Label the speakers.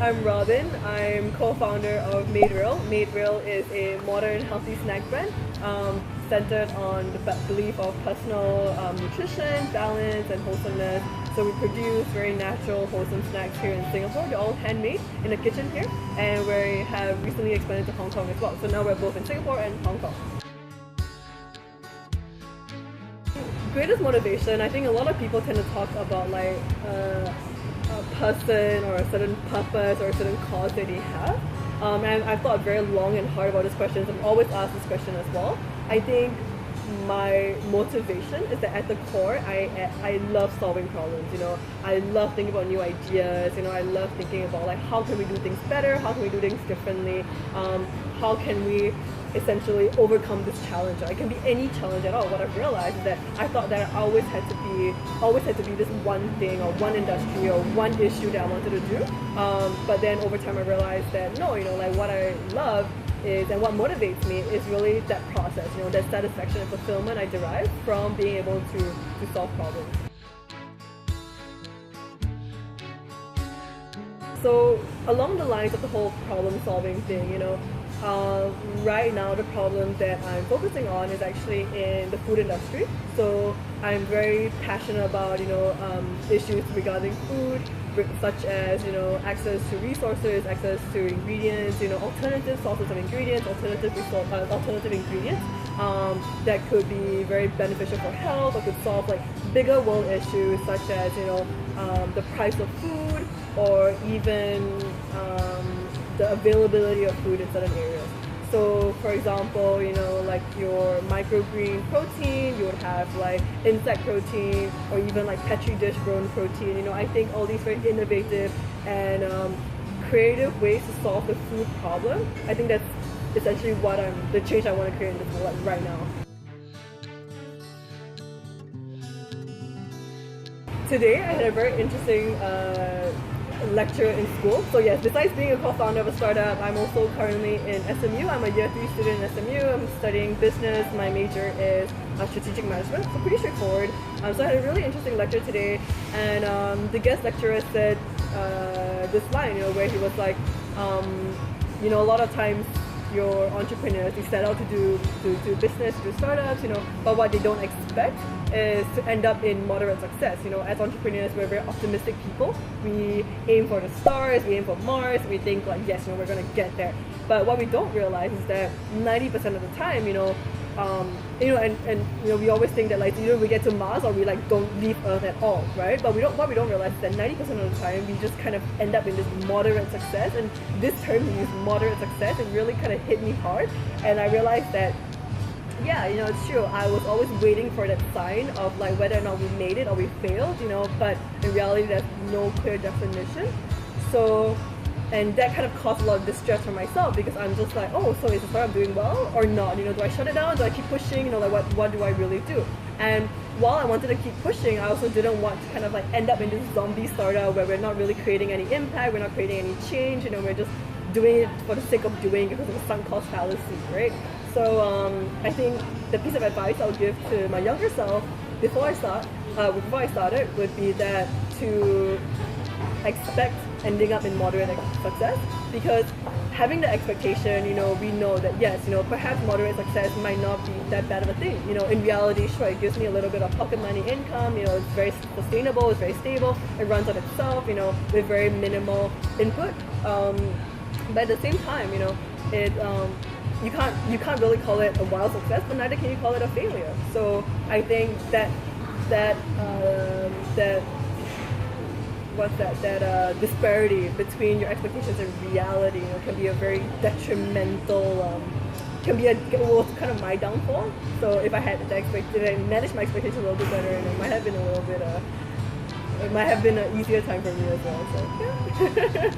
Speaker 1: I'm Robin. I'm co-founder of Madereal. Madereal is a modern healthy snack brand centered on the belief of personal nutrition, balance, and wholesomeness. So we produce very natural, wholesome snacks here in Singapore. They're all handmade in the kitchen here, and we have recently expanded to Hong Kong as well. So now we're both in Singapore and Hong Kong. Greatest motivation, I think a lot of people tend to talk about like a person or a certain purpose or a certain cause that they have. And I've thought very long and hard about this question. So I'm always asked this question as well. I think my motivation is that at the core, I love solving problems. You know, I love thinking about new ideas. You know, I love thinking about like how can we do things better? How can we do things differently? How can we essentially overcome this challenge? It can be any challenge at all. What I've realized is that I thought that I always had to be this one thing or one industry or one issue that I wanted to do. But then over time I realized that no, you know, like what I love is, and what motivates me is really that process, you know, that satisfaction and fulfillment I derive from being able to solve problems. So along the lines of the whole problem solving thing, you know, right now the problem that I'm focusing on is actually in the food industry. So I'm very passionate about, you know, issues regarding food, such as, you know, access to resources, access to ingredients, you know, alternative sources of ingredients, alternative ingredients that could be very beneficial for health or could solve like bigger world issues such as, you know, the price of food or even the availability of food in certain areas. So for example, you know, like your microgreen protein, you would have like insect protein or even like petri dish grown protein. You know, I think all these very innovative and creative ways to solve the food problem. I think that's essentially the change I want to create in this world right now. Today I had a very interesting lecture in school. So yes, besides being a co-founder of a startup, I'm also currently in SMU. I'm a year 3 student in SMU. I'm studying business. My major is strategic management, so pretty straightforward. So I had a really interesting lecture today, and the guest lecturer said this line, you know, where he was like, you know, a lot of times your entrepreneurs, they set out to do business, to do startups, you know, but what they don't expect is to end up in moderate success. You know, as entrepreneurs, we're very optimistic people. We aim for the stars, we aim for Mars, we think like, yes, you know, we're gonna get there. But what we don't realize is that 90% of the time, you know, and you know, we always think that like either we get to Mars or we like don't leave Earth at all, right? But what we don't realize is that 90% of the time we just kind of end up in this moderate success. And this term we use, moderate success, it really kind of hit me hard. And I realized that, yeah, you know, it's true. I was always waiting for that sign of like whether or not we made it or we failed, you know, but in reality there's no clear definition. So, and that kind of caused a lot of distress for myself because I'm just like, oh, so is the startup doing well or not? You know, do I shut it down? Do I keep pushing? You know, like what do I really do? And while I wanted to keep pushing, I also didn't want to kind of like end up in this zombie startup where we're not really creating any impact, we're not creating any change, you know, we're just doing it for the sake of doing it because of a sunk cost fallacy, right? So I think the piece of advice I would give to my younger self before I started would be that to expect ending up in moderate success, because having the expectation, you know, we know that yes, you know, perhaps moderate success might not be that bad of a thing. You know, in reality, sure, it gives me a little bit of pocket money income, you know, it's very sustainable, it's very stable, it runs on itself, you know, with very minimal input. But at the same time, you know, it you can't really call it a wild success, but neither can you call it a failure. So I think that disparity between your expectations and reality, you know, can be a very detrimental, can be kind of my downfall. So if I had managed my expectations a little bit better, and it might have been a little bit, it might have been an easier time for me as well. So yeah.